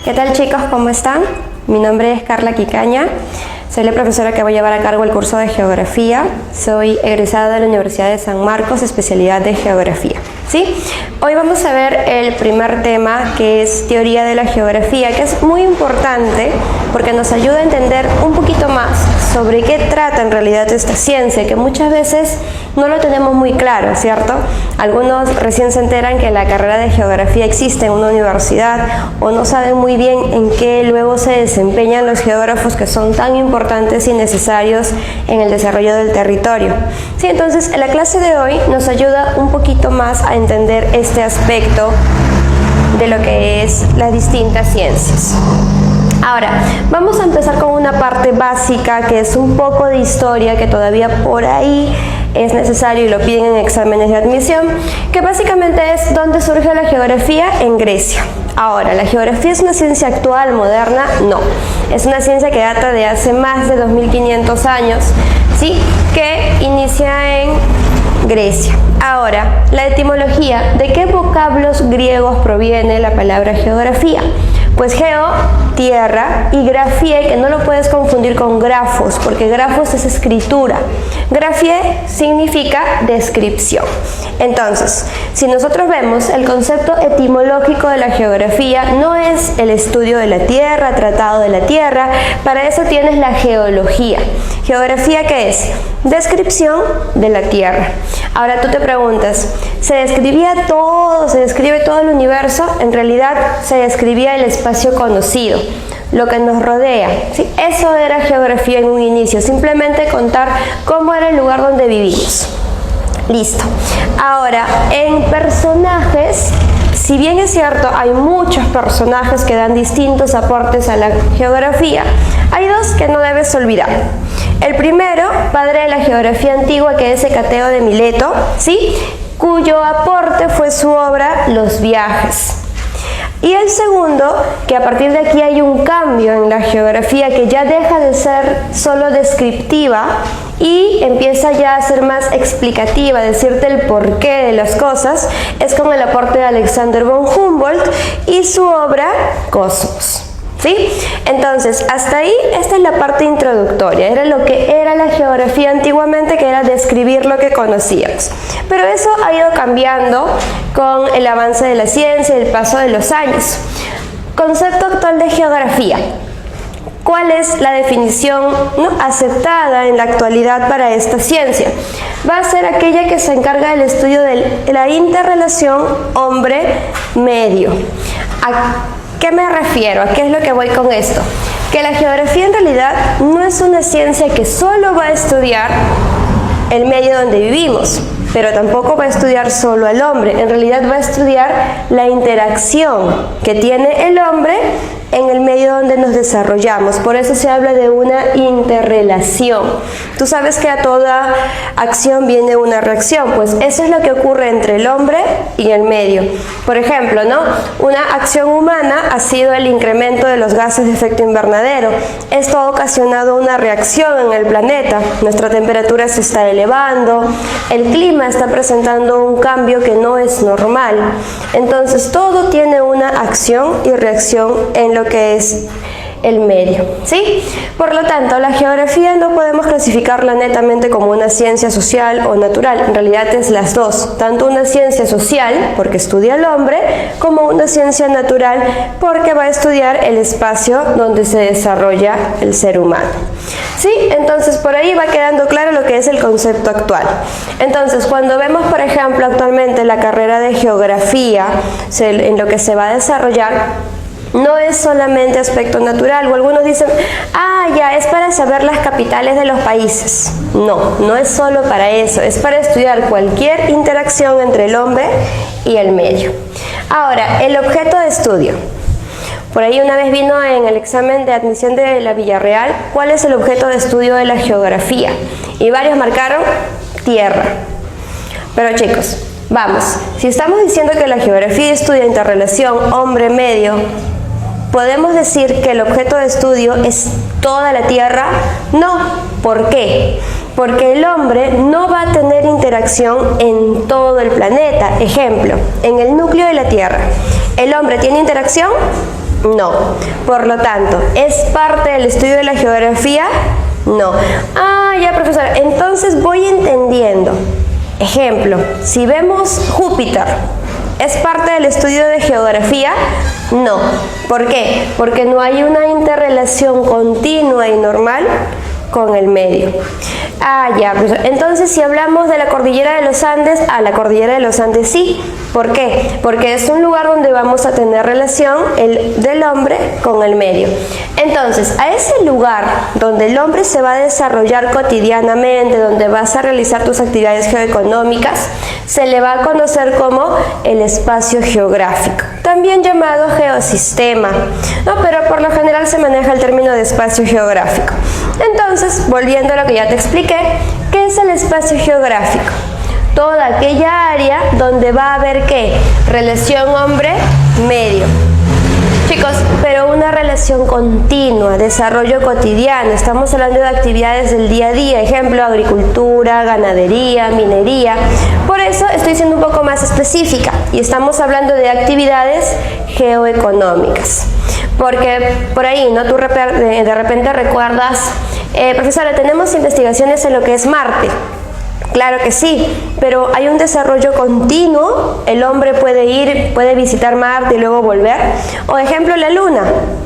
¿Qué tal, chicos? ¿Cómo están? Mi nombre es Carla Quicaña, soy la profesora que va a llevar a cargo el curso de Geografía. Soy egresada de la Universidad de San Marcos, especialidad de Geografía. ¿Sí? Hoy vamos a ver el primer tema, que es Teoría de la Geografía, que es muy importante porque nos ayuda a entender un poquito más sobre qué trata en realidad esta ciencia, que muchas veces no lo tenemos muy claro, ¿cierto? Algunos recién se enteran que la carrera de Geografía existe en una universidad o no saben muy bien en qué luego se desempeñan los geógrafos que son tan importantes y necesarios en el desarrollo del territorio. Sí, entonces la clase de hoy nos ayuda un poquito más a entender este aspecto de lo que es las distintas ciencias. Ahora, vamos a empezar con una parte básica que es un poco de historia, que todavía por ahí es necesario y lo piden en exámenes de admisión, que básicamente es dónde surge la geografía en Grecia. Ahora, ¿la geografía es una ciencia actual, moderna? No, es una ciencia que data de hace más de 2500 años, ¿sí? Que inicia en Grecia. Ahora, la etimología, ¿de qué vocablos griegos proviene la palabra geografía? Pues geo, tierra, y grafie, que no lo puedes confundir con grafos, porque grafos es escritura. Grafie significa descripción. Entonces, si nosotros vemos el concepto etimológico de la geografía, no es el estudio de la tierra, tratado de la tierra, para eso tienes la geología. ¿Geografía qué es? Descripción de la tierra. Ahora tú te preguntas, ¿se describía todo, se describe todo el universo? En realidad se describía el espacio conocido, lo que nos rodea, ¿sí? Eso era geografía en un inicio, simplemente contar cómo era el lugar donde vivimos. Listo. Ahora, en personajes, si bien es cierto, hay muchos personajes que dan distintos aportes a la geografía, hay dos que no debes olvidar. El primero, padre de la geografía antigua, que es Hecateo de Mileto, ¿sí? Cuyo aporte fue su obra Los viajes. Y el segundo, que a partir de aquí hay un cambio en la geografía, que ya deja de ser solo descriptiva y empieza ya a ser más explicativa, decirte el porqué de las cosas, es con el aporte de Alexander von Humboldt y su obra Cosmos. ¿Sí? Entonces, hasta ahí, esta es la parte introductoria, era lo que era la geografía antiguamente, que era describir lo que conocíamos. Pero eso ha ido cambiando con el avance de la ciencia y el paso de los años. Concepto actual de geografía. ¿Cuál es la definición aceptada en la actualidad para esta ciencia? Va a ser aquella que se encarga del estudio de la interrelación hombre-medio. ¿A qué me refiero? ¿A qué es lo que voy con esto? Que la geografía en realidad no es una ciencia que solo va a estudiar el medio donde vivimos, pero tampoco va a estudiar solo al hombre. En realidad va a estudiar la interacción que tiene el hombre en el medio donde nos desarrollamos. Por eso se habla de una interrelación. Tú sabes que a toda acción viene una reacción, pues eso es lo que ocurre entre el hombre y el medio. Por ejemplo, una acción humana ha sido el incremento de los gases de efecto invernadero. Esto ha ocasionado una reacción en el planeta. Nuestra temperatura se está elevando, el clima está presentando un cambio que no es normal. Entonces todo tiene una acción y reacción en lo que es el medio, ¿sí? Por lo tanto, la geografía no podemos clasificarla netamente como una ciencia social o natural. En realidad es las dos, tanto una ciencia social, porque estudia al hombre, como una ciencia natural, porque va a estudiar el espacio donde se desarrolla el ser humano. ¿Sí? Entonces, por ahí va quedando claro lo que es el concepto actual. Entonces, cuando vemos, por ejemplo, actualmente la carrera de geografía, en lo que se va a desarrollar, no es solamente aspecto natural, o algunos dicen, ya es para saber las capitales de los países. No, no es solo para eso, es para estudiar cualquier interacción entre el hombre y el medio. Ahora, el objeto de estudio. Por ahí una vez vino en el examen de admisión de la Villarreal, ¿cuál es el objeto de estudio de la geografía? Y varios marcaron tierra. Pero chicos, vamos, si estamos diciendo que la geografía estudia interrelación hombre-medio, ¿podemos decir que el objeto de estudio es toda la Tierra? No. ¿Por qué? Porque el hombre no va a tener interacción en todo el planeta. Ejemplo, en el núcleo de la Tierra, ¿el hombre tiene interacción? No. Por lo tanto, ¿es parte del estudio de la geografía? No. Ah, ya, profesora, entonces voy entendiendo. Ejemplo, si vemos Júpiter, ¿es parte del estudio de geografía? No. ¿Por qué? Porque no hay una interrelación continua y normal con el medio. Ah, ya, profesor. Entonces, si hablamos de la cordillera de los Andes, la cordillera de los Andes sí. ¿Por qué? Porque es un lugar donde vamos a tener relación del hombre con el medio. Entonces, a ese lugar donde el hombre se va a desarrollar cotidianamente, donde vas a realizar tus actividades geoeconómicas, se le va a conocer como el espacio geográfico, también llamado geosistema, ¿no? Pero por lo general se maneja el término de espacio geográfico. Entonces, volviendo a lo que ya te expliqué, ¿qué es el espacio geográfico? Toda aquella área donde va a haber ¿qué? Relación hombre-medio. Chicos, pero una relación continua, desarrollo cotidiano, estamos hablando de actividades del día a día, ejemplo, agricultura, ganadería, minería. Por eso estoy siendo un poco más específica y estamos hablando de actividades geoeconómicas. Porque por ahí, ¿no? Tú de repente recuerdas, profesora, tenemos investigaciones en lo que es Marte. Claro que sí, pero hay un desarrollo continuo, el hombre puede visitar Marte y luego volver. O ejemplo, la Luna,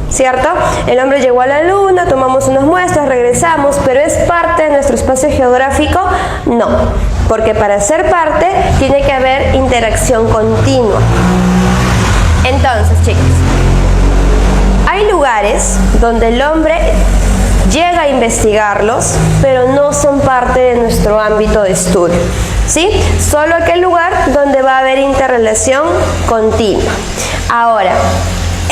¿cierto? El hombre llegó a la Luna, tomamos unas muestras, regresamos, pero ¿es parte de nuestro espacio geográfico? No, porque para ser parte tiene que haber interacción continua. Entonces, chicos, hay lugares donde el hombre llega a investigarlos, pero no son parte de nuestro ámbito de estudio, ¿sí? Solo aquel lugar donde va a haber interrelación continua. Ahora,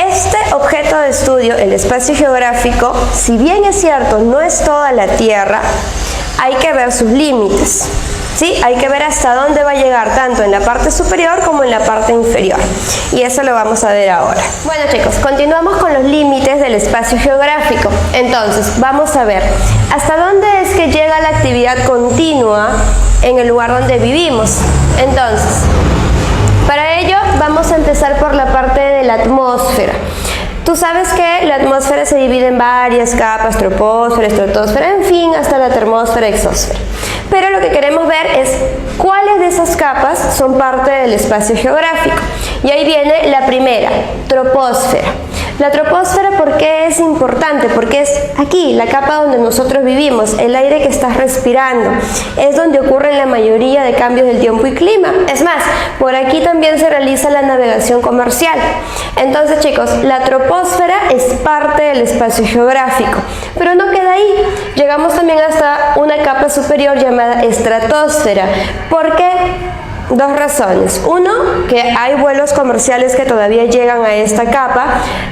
este objeto de estudio, el espacio geográfico, si bien es cierto, no es toda la Tierra, hay que ver sus límites, ¿sí? Hay que ver hasta dónde va a llegar, tanto en la parte superior como en la parte inferior. Y eso lo vamos a ver ahora. Bueno, chicos, continuamos con los límites del espacio geográfico. Entonces, vamos a ver, ¿hasta dónde es que llega la actividad continua en el lugar donde vivimos? Entonces, para ello vamos a empezar por la parte de la atmósfera. Tú sabes que la atmósfera se divide en varias capas, troposfera, estratosfera, en fin, hasta la termósfera, exósfera. Pero lo que queremos ver es cuáles de esas capas son parte del espacio geográfico. Y ahí viene la primera, troposfera. La troposfera, ¿por qué es importante? Porque es aquí, la capa donde nosotros vivimos, el aire que estás respirando. Es donde ocurren la mayoría de cambios del tiempo y clima. Es más, por aquí también se realiza la navegación comercial. Entonces, chicos, la troposfera es parte del espacio geográfico. Pero no queda ahí. Llegamos también hasta una capa superior llamada estratosfera. ¿Por qué? Dos razones. Uno, que hay vuelos comerciales que todavía llegan a esta capa,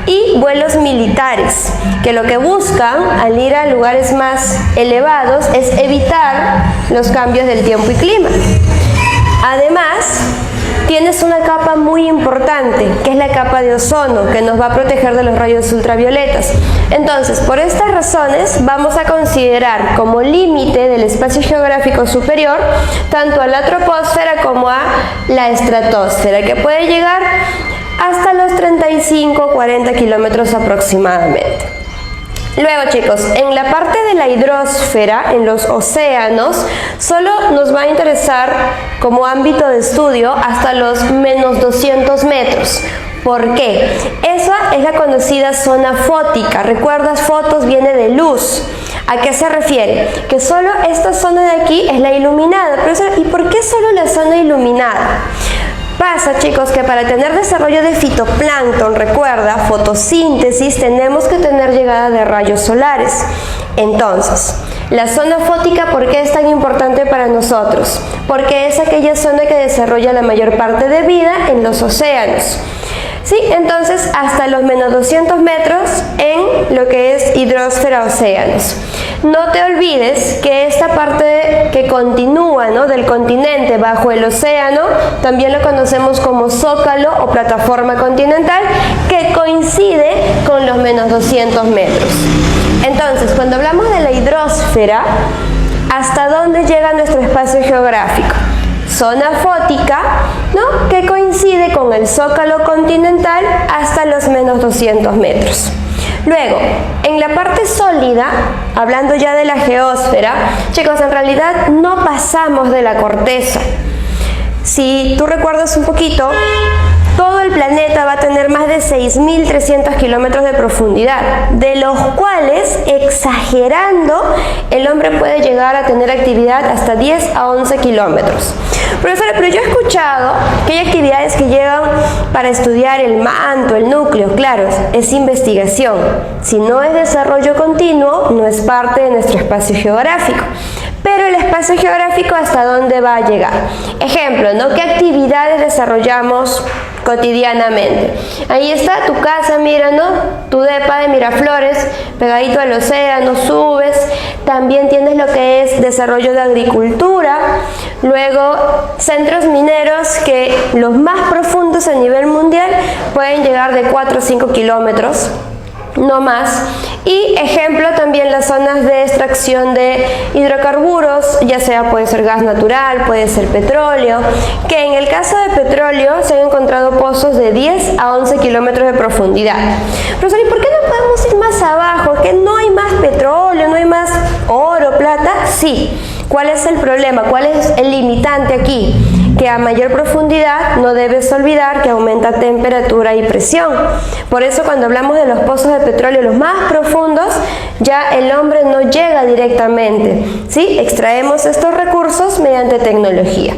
y vuelos militares, que lo que buscan al ir a lugares más elevados es evitar los cambios del tiempo y clima. Además, tienes una capa muy importante, que es la capa de ozono, que nos va a proteger de los rayos ultravioletas. Entonces, por estas razones, vamos a considerar como límite del espacio geográfico superior tanto a la troposfera como a la estratosfera, que puede llegar hasta los 35-40 kilómetros aproximadamente. Luego, chicos, en la parte de la hidrosfera, en los océanos, solo nos va a interesar como ámbito de estudio hasta los menos 200 metros. ¿Por qué? Esa es la conocida zona fótica. ¿Recuerdas? Fotos viene de luz. ¿A qué se refiere? Que solo esta zona de aquí es la iluminada. Profesora, ¿y por qué solo la zona iluminada? Pasa, chicos, que para tener desarrollo de fitoplancton, recuerda, fotosíntesis, tenemos que tener llegada de rayos solares. Entonces, la zona fótica, ¿por qué es tan importante para nosotros? Porque es aquella zona que desarrolla la mayor parte de vida en los océanos. Sí, entonces hasta los menos 200 metros en lo que es hidrosfera océanos. No te olvides que esta parte que continúa, ¿no?, del continente bajo el océano, también lo conocemos como zócalo o plataforma continental, que coincide con los menos 200 metros. Entonces, cuando hablamos de la hidrosfera, ¿hasta dónde llega nuestro espacio geográfico? Zona fótica, ¿no? Que coincide con el zócalo continental hasta los menos 200 metros. Luego, en la parte sólida, hablando ya de la geósfera, chicos, en realidad no pasamos de la corteza. Si tú recuerdas un poquito, todo el planeta va a tener más de 6.300 kilómetros de profundidad, de los cuales, exagerando, el hombre puede llegar a tener actividad hasta 10 a 11 kilómetros. Profesora, pero yo he escuchado que hay actividades que llevan para estudiar el manto, el núcleo. Claro, es investigación. Si no es desarrollo continuo, no es parte de nuestro espacio geográfico. Pero el espacio geográfico, ¿hasta dónde va a llegar? Ejemplo, ¿no? ¿Qué actividades desarrollamos cotidianamente? Ahí está tu casa, mira, ¿no? Tu depa de Miraflores, pegadito al océano, subes. También tienes lo que es desarrollo de agricultura. Luego, centros mineros que los más profundos a nivel mundial pueden llegar de 4 o 5 kilómetros. No más. Y ejemplo también las zonas de extracción de hidrocarburos, ya sea puede ser gas natural, puede ser petróleo, que en el caso de petróleo se han encontrado pozos de 10 a 11 kilómetros de profundidad. Profesor, ¿y por qué no podemos ir más abajo? ¿Que no hay más petróleo, no hay más oro, plata? Sí. ¿Cuál es el problema? ¿Cuál es el limitante aquí? Que a mayor profundidad no debes olvidar que aumenta temperatura y presión. Por eso cuando hablamos de los pozos de petróleo, los más profundos, ya el hombre no llega directamente, ¿sí? Extraemos estos recursos mediante tecnología.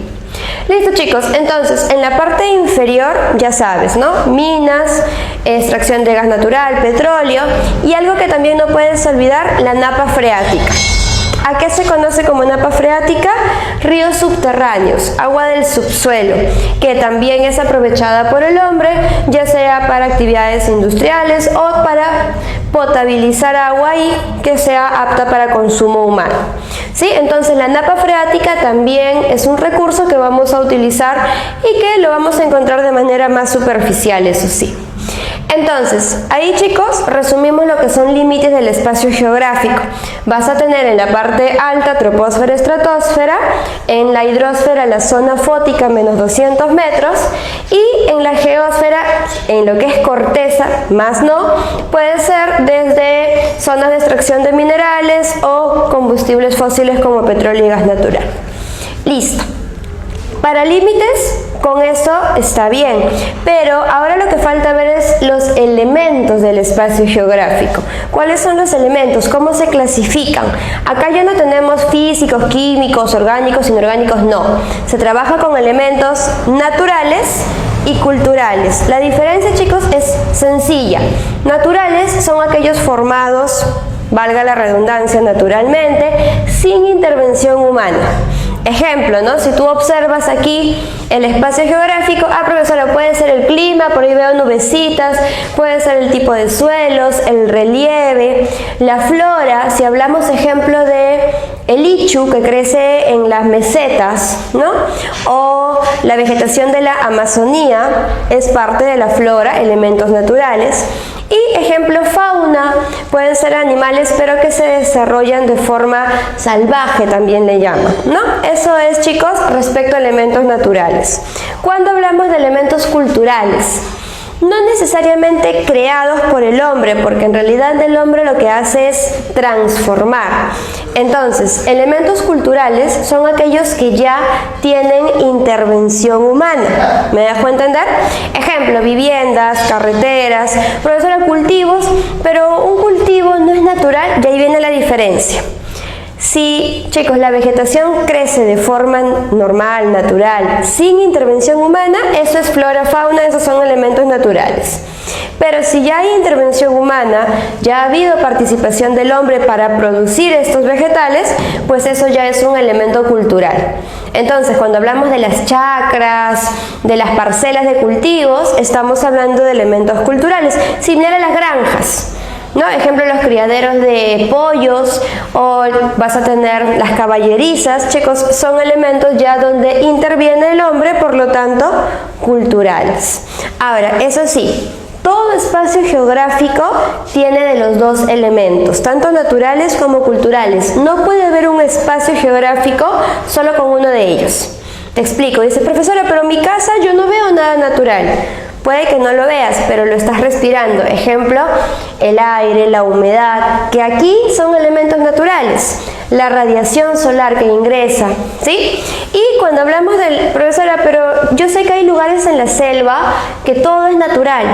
Listo, chicos, entonces en la parte inferior ya sabes, ¿no? Minas, extracción de gas natural, petróleo y algo que también no puedes olvidar, la napa freática. ¿A qué se conoce como napa freática? Ríos subterráneos, agua del subsuelo, que también es aprovechada por el hombre, ya sea para actividades industriales o para potabilizar agua y que sea apta para consumo humano. ¿Sí? Entonces la napa freática también es un recurso que vamos a utilizar y que lo vamos a encontrar de manera más superficial, eso sí. Entonces, ahí chicos, resumimos lo que son límites del espacio geográfico. Vas a tener en la parte alta troposfera, estratosfera, en la hidrosfera la zona fótica menos 200 metros y en la geósfera, en lo que es corteza, más no, puede ser desde zonas de extracción de minerales o combustibles fósiles como petróleo y gas natural. Listo. Para límites, con eso está bien, pero ahora lo que falta ver es los elementos del espacio geográfico. ¿Cuáles son los elementos? ¿Cómo se clasifican? Acá ya no tenemos físicos, químicos, orgánicos, inorgánicos, no. Se trabaja con elementos naturales y culturales. La diferencia, chicos, es sencilla. Naturales son aquellos formados, valga la redundancia, naturalmente, sin intervención humana. Ejemplo, ¿no? Si tú observas aquí el espacio geográfico, profesora, puede ser el clima, por ahí veo nubecitas, puede ser el tipo de suelos, el relieve, la flora, si hablamos ejemplo de el ichu que crece en las mesetas, ¿no? O la vegetación de la Amazonía es parte de la flora, elementos naturales. Y ejemplo fauna, pueden ser animales pero que se desarrollan de forma salvaje, también le llaman, ¿no? Eso es, chicos, respecto a elementos naturales. Cuando hablamos de elementos culturales, no necesariamente creados por el hombre, porque en realidad el hombre lo que hace es transformar. Entonces, elementos culturales son aquellos que ya tienen intervención humana. ¿Me dejo entender? Ejemplo, viviendas, carreteras, profesora, cultivos, pero un cultivo no es natural y ahí viene la diferencia. Si, chicos, la vegetación crece de forma normal, natural, sin intervención humana, eso es flora, fauna, esos son elementos naturales. Pero si ya hay intervención humana, ya ha habido participación del hombre para producir estos vegetales, pues eso ya es un elemento cultural. Entonces, cuando hablamos de las chacras, de las parcelas de cultivos, estamos hablando de elementos culturales, similar a las granjas, ¿no? Ejemplo, los criaderos de pollos o vas a tener las caballerizas, chicos, son elementos ya donde interviene el hombre, por lo tanto, culturales. Ahora, eso sí, todo espacio geográfico tiene de los dos elementos, tanto naturales como culturales. No puede haber un espacio geográfico solo con uno de ellos. Explico, dice, profesora, pero en mi casa yo no veo nada natural. Puede que no lo veas, pero lo estás respirando. Ejemplo, el aire, la humedad, que aquí son elementos naturales. La radiación solar que ingresa, ¿sí? Y cuando hablamos del, profesora, pero yo sé que hay lugares en la selva que todo es natural.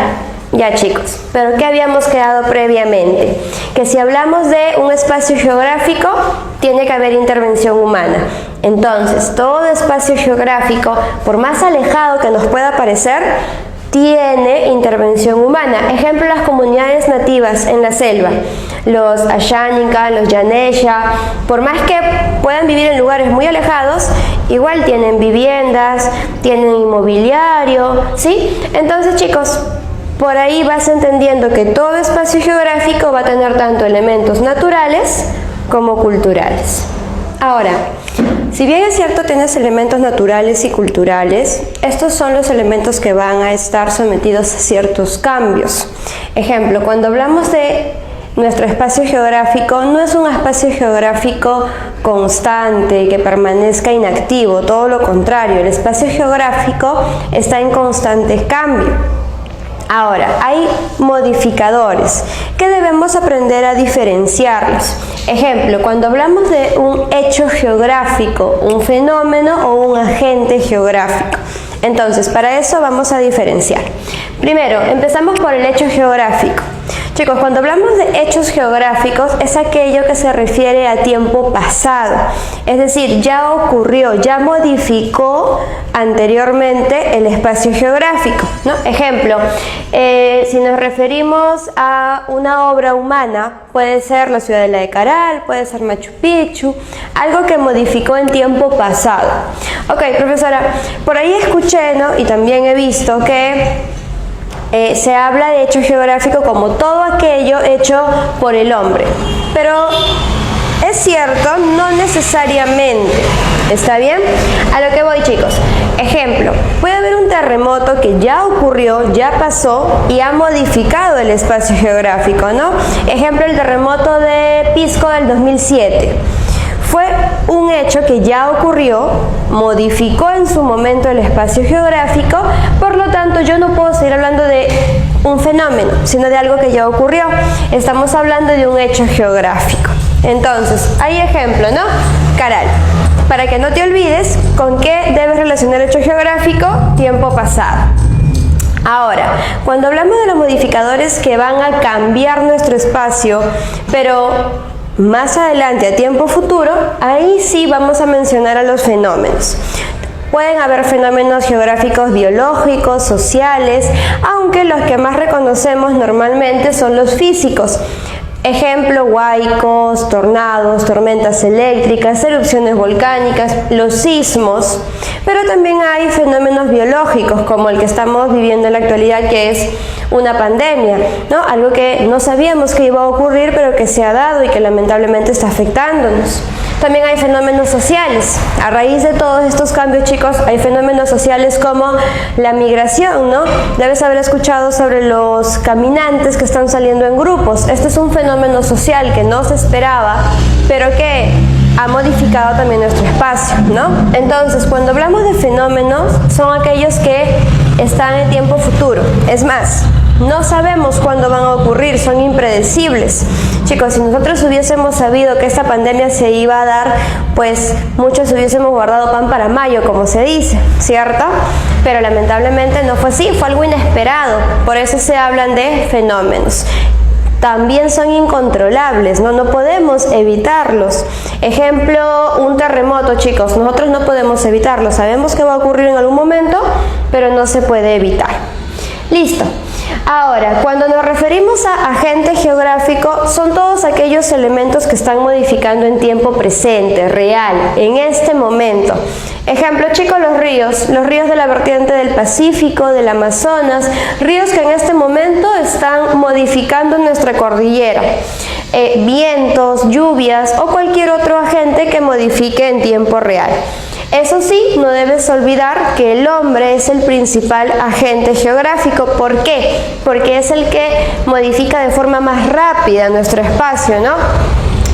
Ya, chicos, pero ¿qué habíamos quedado previamente? Que si hablamos de un espacio geográfico, tiene que haber intervención humana. Entonces, todo espacio geográfico, por más alejado que nos pueda parecer, tiene intervención humana. Ejemplo, las comunidades nativas en la selva, los Ashaninka, los Yanesha, por más que puedan vivir en lugares muy alejados, igual tienen viviendas, tienen inmobiliario, ¿sí? Entonces, chicos, por ahí vas entendiendo que todo espacio geográfico va a tener tanto elementos naturales como culturales. Ahora, si bien es cierto tienes elementos naturales y culturales, estos son los elementos que van a estar sometidos a ciertos cambios. Ejemplo, cuando hablamos de nuestro espacio geográfico, no es un espacio geográfico constante, que permanezca inactivo, todo lo contrario, el espacio geográfico está en constante cambio. Ahora, hay modificadores que debemos aprender a diferenciarlos. Ejemplo, cuando hablamos de un hecho geográfico, un fenómeno o un agente geográfico. Entonces, para eso vamos a diferenciar. Primero, empezamos por el hecho geográfico. Chicos, cuando hablamos de hechos geográficos es aquello que se refiere a tiempo pasado, es decir, ya ocurrió, ya modificó anteriormente el espacio geográfico, ¿no? Ejemplo, si nos referimos a una obra humana, puede ser la Ciudadela de Caral, puede ser Machu Picchu, algo que modificó en tiempo pasado. Ok, profesora, por ahí escuché, ¿no? Y también he visto que se habla de hecho geográfico como todo aquello hecho por el hombre, pero es cierto, no necesariamente. ¿Está bien? A lo que voy, chicos. Ejemplo, puede haber un terremoto que ya ocurrió, ya pasó y ha modificado el espacio geográfico, ¿no? Ejemplo, el terremoto de Pisco del 2007. Fue un hecho que ya ocurrió, modificó en su momento el espacio geográfico, por lo tanto yo no puedo seguir hablando de un fenómeno, sino de algo que ya ocurrió. Estamos hablando de un hecho geográfico. Entonces, hay ejemplo, ¿no? Caral. Para que no te olvides con qué debes relacionar hecho geográfico, tiempo pasado. Ahora, cuando hablamos de los modificadores que van a cambiar nuestro espacio, pero más adelante, a tiempo futuro, ahí sí vamos a mencionar a los fenómenos. Pueden haber fenómenos geográficos biológicos, sociales, aunque los que más reconocemos normalmente son los físicos. Ejemplo, huaicos, tornados, tormentas eléctricas, erupciones volcánicas, los sismos. Pero también hay fenómenos biológicos, como el que estamos viviendo en la actualidad, que es una pandemia, ¿no? Algo que no sabíamos que iba a ocurrir, pero que se ha dado y que lamentablemente está afectándonos. También hay fenómenos sociales. A raíz de todos estos cambios, chicos, hay fenómenos sociales como la migración, ¿no? Debes haber escuchado sobre los caminantes que están saliendo en grupos. Este es un fenómeno social que no se esperaba, pero que ha modificado también nuestro espacio, ¿no? Entonces, cuando hablamos de fenómenos, son aquellos que están en tiempo futuro. Es más, no sabemos cuándo van a ocurrir, son impredecibles. Chicos, si nosotros hubiésemos sabido que esta pandemia se iba a dar, pues muchos hubiésemos guardado pan para mayo, como se dice, ¿cierto? Pero lamentablemente no fue así, fue algo inesperado. Por eso se hablan de fenómenos. También son incontrolables, ¿no? No podemos evitarlos. Ejemplo, un terremoto, chicos, nosotros no podemos evitarlo. Sabemos que va a ocurrir en algún momento, pero no se puede evitar. Listo. Ahora, cuando nos referimos a agente geográfico, son todos aquellos elementos que están modificando en tiempo presente, real, en este momento. Ejemplo, chicos, los ríos de la vertiente del Pacífico, del Amazonas, ríos que en este momento están modificando nuestra cordillera. Vientos, lluvias o cualquier otro agente que modifique en tiempo real. Eso sí, no debes olvidar que el hombre es el principal agente geográfico. ¿Por qué? Porque es el que modifica de forma más rápida nuestro espacio, ¿no?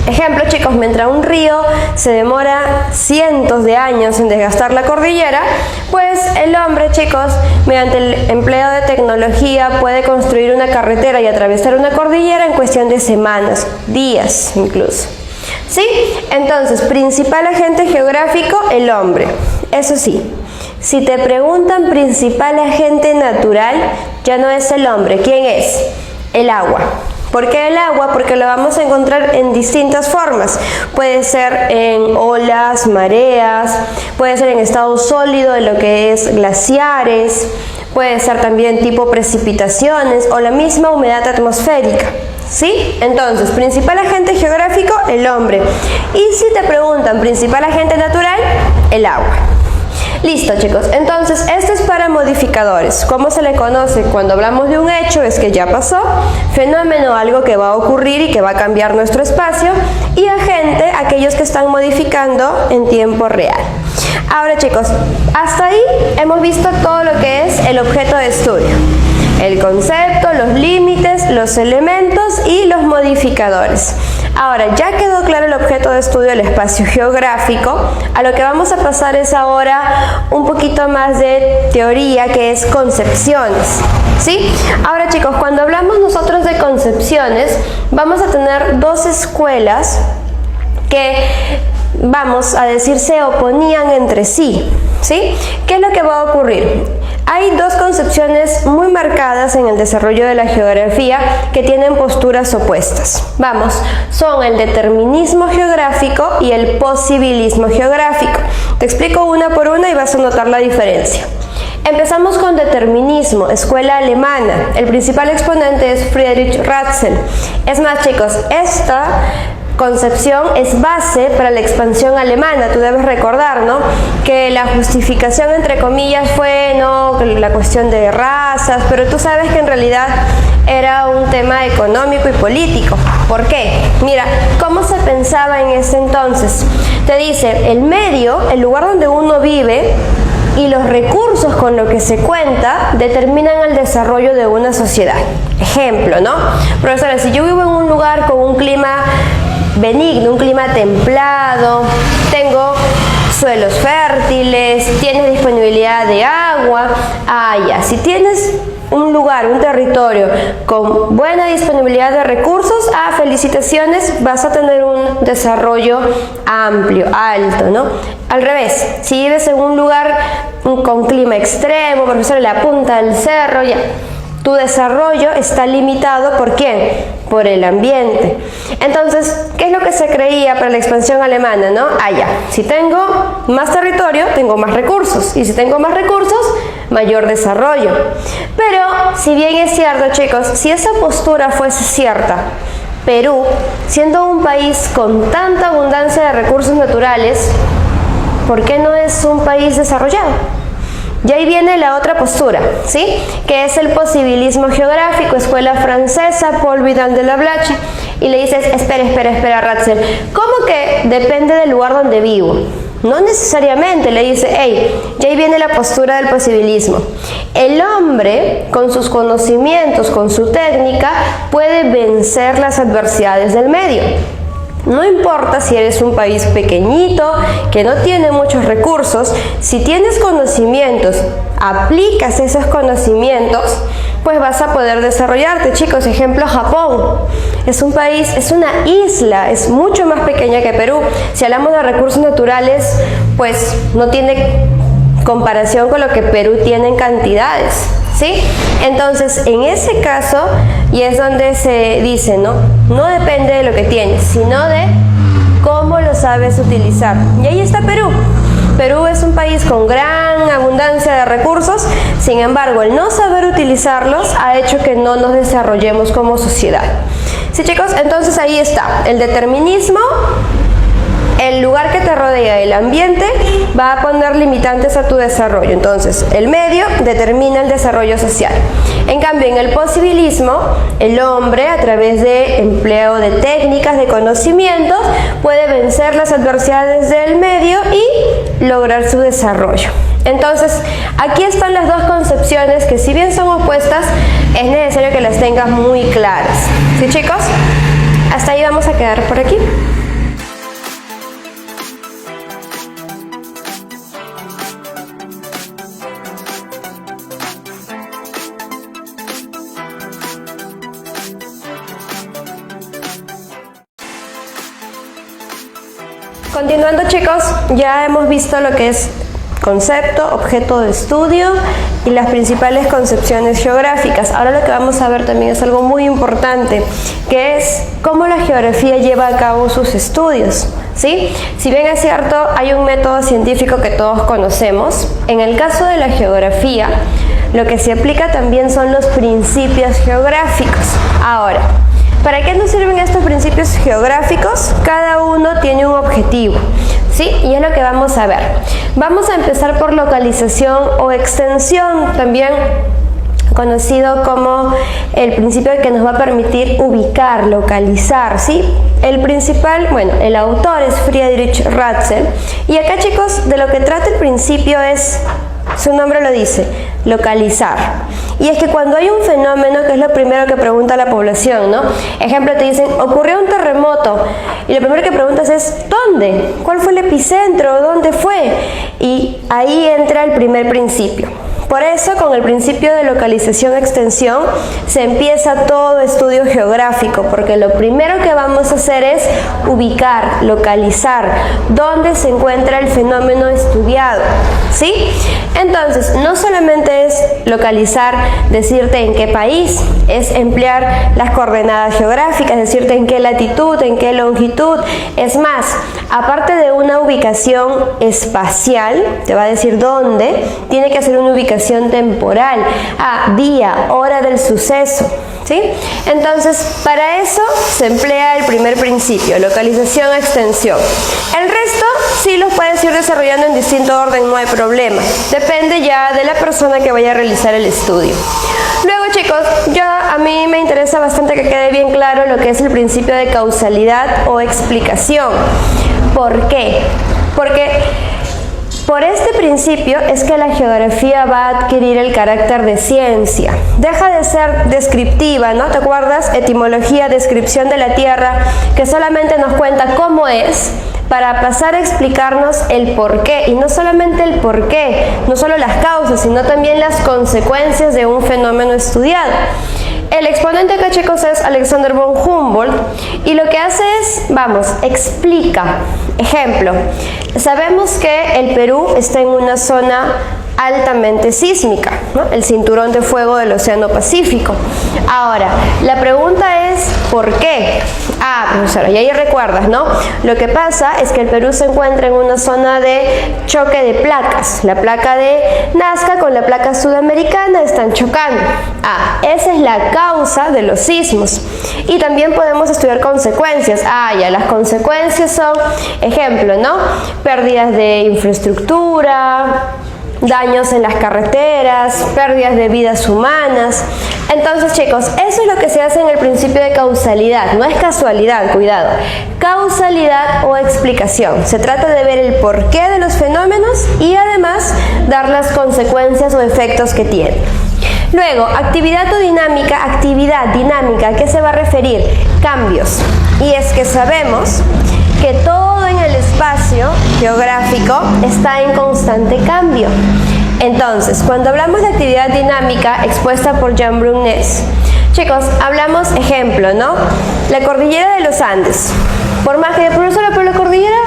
Ejemplo, chicos, mientras un río se demora cientos de años en desgastar la cordillera, pues el hombre, chicos, mediante el empleo de tecnología puede construir una carretera y atravesar una cordillera en cuestión de semanas, días incluso. ¿Sí? Entonces, principal agente geográfico, el hombre. Eso sí, si te preguntan principal agente natural, ya no es el hombre. ¿Quién es? El agua. ¿Por qué el agua? Porque lo vamos a encontrar en distintas formas. Puede ser en olas, mareas, puede ser en estado sólido, en lo que es glaciares, puede ser también tipo precipitaciones o la misma humedad atmosférica. ¿Sí? Entonces, principal agente geográfico, el hombre. Y si te preguntan principal agente natural, el agua. Listo, chicos. Entonces, esto es para modificadores. ¿Cómo se le conoce cuando hablamos de un hecho? Es que ya pasó. Fenómeno, algo que va a ocurrir y que va a cambiar nuestro espacio. Y agente, aquellos que están modificando en tiempo real. Ahora, chicos, hasta ahí hemos visto todo lo que es el objeto de estudio. El concepto, los límites, los elementos y los modificadores. Ahora, ya quedó claro el objeto de estudio del espacio geográfico, a lo que vamos a pasar es ahora un poquito más de teoría, que es concepciones. ¿Sí? Ahora, chicos, cuando hablamos nosotros de concepciones, vamos a tener dos escuelas que, vamos a decir, se oponían entre sí. ¿Sí? ¿Qué es lo que va a ocurrir? Hay dos concepciones muy marcadas en el desarrollo de la geografía que tienen posturas opuestas. Vamos, son el determinismo geográfico y el posibilismo geográfico. Te explico una por una y vas a notar la diferencia. Empezamos con determinismo, escuela alemana. El principal exponente es Friedrich Ratzel. Es más, chicos, esta concepción es base para la expansión alemana. Tú debes recordar, ¿no?, que la justificación, entre comillas, fue la cuestión de razas, pero tú sabes que en realidad era un tema económico y político. ¿Por qué? Mira, ¿cómo se pensaba en ese entonces? Te dice, el medio, el lugar donde uno vive, y los recursos con los que se cuenta determinan el desarrollo de una sociedad. Ejemplo, ¿no? Profesora, si yo vivo en un lugar con un clima benigno, un clima templado, tengo suelos fértiles, tienes disponibilidad de agua, ya. Si tienes un lugar, un territorio con buena disponibilidad de recursos, felicitaciones, vas a tener un desarrollo amplio, alto, ¿no? Al revés, si vives en un lugar con clima extremo, por ejemplo, la punta del cerro, ya, tu desarrollo está limitado. ¿Por quién? Por el ambiente. Entonces, ¿qué es lo que se creía para la expansión alemana, no? Ya, si tengo más territorio, tengo más recursos. Y si tengo más recursos, mayor desarrollo. Pero, si bien es cierto, chicos, si esa postura fuese cierta, Perú, siendo un país con tanta abundancia de recursos naturales, ¿por qué no es un país desarrollado? Y ahí viene la otra postura, ¿sí?, que es el posibilismo geográfico, escuela francesa, Paul Vidal de la Blache. Y le dices, espera, Ratzel, ¿cómo que depende del lugar donde vivo? No necesariamente, le dice, y ahí viene la postura del posibilismo. El hombre, con sus conocimientos, con su técnica, puede vencer las adversidades del medio. No importa si eres un país pequeñito, que no tiene muchos recursos, si tienes conocimientos, aplicas esos conocimientos, pues vas a poder desarrollarte. Chicos, ejemplo, Japón. Es un país, es una isla, es mucho más pequeña que Perú. Si hablamos de recursos naturales, pues no tiene comparación con lo que Perú tiene en cantidades. ¿Sí? Entonces, en ese caso, y es donde se dice, no depende de lo que tienes, sino de cómo lo sabes utilizar. Y ahí está Perú. Perú es un país con gran abundancia de recursos, sin embargo, el no saber utilizarlos ha hecho que no nos desarrollemos como sociedad. ¿Sí, chicos? Entonces ahí está, el determinismo. El lugar que te rodea, el ambiente, va a poner limitantes a tu desarrollo. Entonces, el medio determina el desarrollo social. En cambio, en el posibilismo, el hombre, a través de empleo de técnicas, de conocimientos, puede vencer las adversidades del medio y lograr su desarrollo. Entonces, aquí están las dos concepciones que, si bien son opuestas, es necesario que las tengas muy claras. ¿Sí, chicos? hasta ahí vamos a quedar por aquí. Continuando, chicos, ya hemos visto lo que es concepto, objeto de estudio y las principales concepciones geográficas. Ahora lo que vamos a ver también es algo muy importante, que es cómo la geografía lleva a cabo sus estudios, ¿sí? Si bien es cierto, hay un método científico que todos conocemos, en el caso de la geografía, lo que se aplica también son los principios geográficos. Ahora, ¿para qué nos sirven estos principios geográficos? Cada uno tiene un objetivo, ¿sí? Y es lo que vamos a ver. Vamos a empezar por localización o extensión, también conocido como el principio que nos va a permitir ubicar, localizar, ¿sí? El principal, bueno, el autor es Friedrich Ratzel. Y acá, chicos, de lo que trata el principio es, su nombre lo dice, localizar. Y es que cuando hay un fenómeno, que es lo primero que pregunta la población, ¿no? Ejemplo, te dicen, ocurrió un terremoto, y lo primero que preguntas es, ¿dónde? ¿Cuál fue el epicentro? ¿Dónde fue? Y ahí entra el primer principio. Por eso, con el principio de localización-extensión, se empieza todo estudio geográfico, porque lo primero que vamos a hacer es ubicar, localizar, dónde se encuentra el fenómeno estudiado, ¿sí? Entonces, no solamente es localizar, decirte en qué país, es emplear las coordenadas geográficas, decirte en qué latitud, en qué longitud. Es más, aparte de una ubicación espacial, te va a decir dónde, tiene que hacer una ubicación temporal, día, hora del suceso, ¿sí? Entonces, para eso se emplea el primer principio, localización-extensión. El resto sí los puedes ir desarrollando en distinto orden, no hay problema. Depende ya de la persona que vaya a realizar el estudio. Luego, chicos, a mí me interesa bastante que quede bien claro lo que es el principio de causalidad o explicación. ¿Por qué? Porque por este principio es que la geografía va a adquirir el carácter de ciencia. Deja de ser descriptiva, ¿no? ¿Te acuerdas? Etimología, descripción de la tierra, que solamente nos cuenta cómo es, para pasar a explicarnos el por qué. Y no solamente el por qué, no solo las causas, sino también las consecuencias de un fenómeno estudiado. El exponente acá, chicos, es Alexander von Humboldt, y lo que hace es, explica. Ejemplo, sabemos que el Perú está en una zona altamente sísmica, ¿no? El cinturón de fuego del Océano Pacífico. Ahora, la pregunta es, ¿por qué? Profesora, y ahí recuerdas, ¿no? Lo que pasa es que el Perú se encuentra en una zona de choque de placas. La placa de Nazca con la placa sudamericana están chocando. Esa es la causa de los sismos. Y también podemos estudiar consecuencias. Las consecuencias son, ejemplo, ¿no? Pérdidas de infraestructura, daños en las carreteras, pérdidas de vidas humanas. Entonces, chicos, eso es lo que se hace en el principio de causalidad. No es casualidad, cuidado. Causalidad o explicación. Se trata de ver el porqué de los fenómenos y además dar las consecuencias o efectos que tienen. Luego, actividad o dinámica. Actividad dinámica, ¿a qué se va a referir? Cambios. Y es que sabemos que todo en el espacio geográfico está en constante cambio. Entonces, cuando hablamos de actividad dinámica expuesta por Jan Brugnès, chicos, hablamos, ejemplo, ¿no? La cordillera de los Andes. Por más que, profesora, pero la cordillera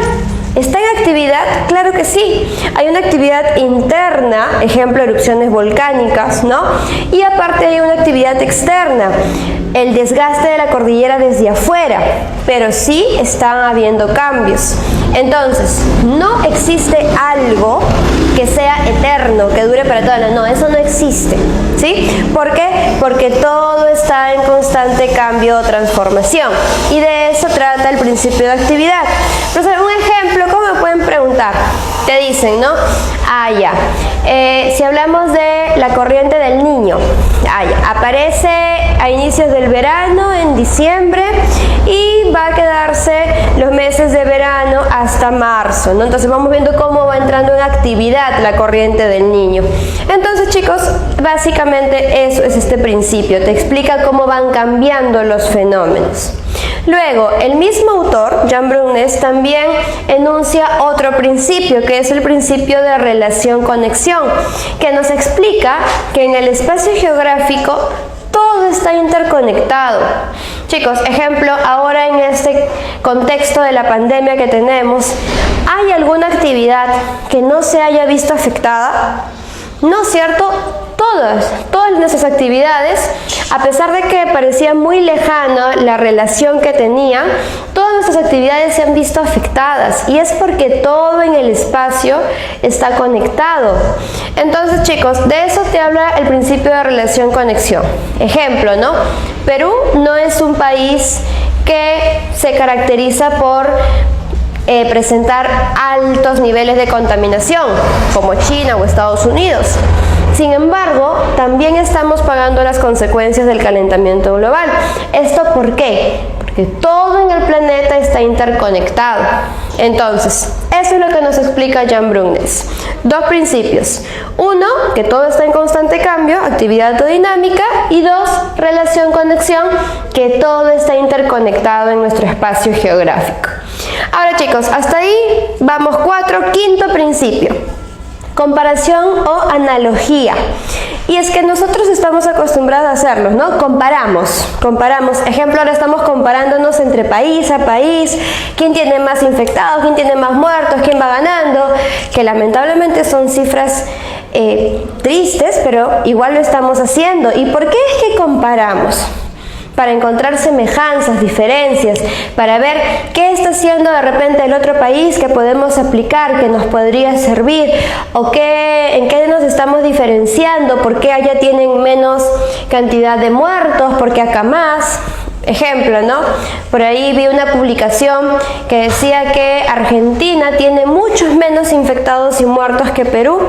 ¿está en actividad? Claro que sí. Hay una actividad interna, ejemplo, erupciones volcánicas, ¿no? Y aparte hay una actividad externa, el desgaste de la cordillera desde afuera, pero sí están habiendo cambios. Entonces, no existe algo que sea eterno, que dure para toda la vida. No, eso no existe, ¿sí? ¿Por qué? Porque todo está en constante cambio o transformación. Y de eso trata el principio de actividad. Pero, un ejemplo, ¿cómo me pueden preguntar? Te dicen, ¿no? Si hablamos de la corriente del Niño, aparece a inicios del verano, en diciembre, y va a quedarse los meses de verano hasta marzo, ¿no? Entonces vamos viendo cómo va entrando en actividad la corriente del Niño. Entonces, chicos, básicamente eso es este principio, te explica cómo van cambiando los fenómenos. Luego, el mismo autor, Jan Bruckner, también enuncia otro principio, que es el principio de relación-conexión, que nos explica que en el espacio geográfico todo está interconectado. Chicos, ejemplo, ahora en este contexto de la pandemia que tenemos, ¿hay alguna actividad que no se haya visto afectada? ¿No, cierto? Todas nuestras actividades, a pesar de que parecía muy lejana la relación que tenían, todas nuestras actividades se han visto afectadas, y es porque todo en el espacio está conectado. Entonces, chicos, de eso te habla el principio de relación-conexión. Ejemplo, ¿no? Perú no es un país que se caracteriza por presentar altos niveles de contaminación, como China o Estados Unidos. Sin embargo, también estamos pagando las consecuencias del calentamiento global. ¿Esto por qué? Porque todo en el planeta está interconectado. Entonces, eso es lo que nos explica Jan Bruckner. Dos principios. Uno, que todo está en constante cambio, actividad dinámica. Y dos, relación-conexión, que todo está interconectado en nuestro espacio geográfico. Ahora, chicos, hasta ahí vamos 4. Quinto principio. Comparación o analogía. Y es que nosotros estamos acostumbrados a hacerlo, ¿no? Comparamos. Ejemplo, ahora estamos comparándonos entre país a país, quién tiene más infectados, quién tiene más muertos, quién va ganando, que lamentablemente son cifras tristes, pero igual lo estamos haciendo. ¿Y por qué es que comparamos? Para encontrar semejanzas, diferencias, para ver qué está haciendo de repente el otro país que podemos aplicar, que nos podría servir, o en qué nos estamos diferenciando, por qué allá tienen menos cantidad de muertos, por qué acá más. Ejemplo, ¿no? Por ahí vi una publicación que decía que Argentina tiene muchos menos infectados y muertos que Perú.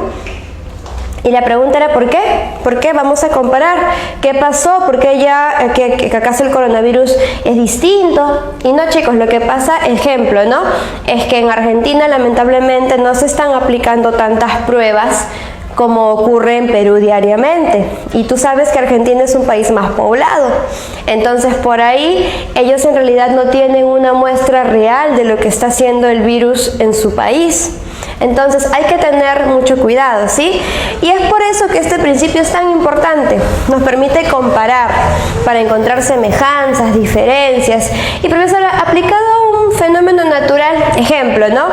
Y la pregunta era ¿por qué? ¿Por qué? Vamos a comparar. ¿Qué pasó? ¿Por qué que acaso el coronavirus es distinto? Y no, chicos, lo que pasa, ejemplo, ¿no? Es que en Argentina lamentablemente no se están aplicando tantas pruebas como ocurre en Perú diariamente. Y tú sabes que Argentina es un país más poblado. Entonces, por ahí, ellos en realidad no tienen una muestra real de lo que está haciendo el virus en su país. Entonces hay que tener mucho cuidado, ¿sí? Y es por eso que este principio es tan importante. Nos permite comparar para encontrar semejanzas, diferencias. Y profesora, aplicado a un fenómeno natural, ejemplo, ¿no?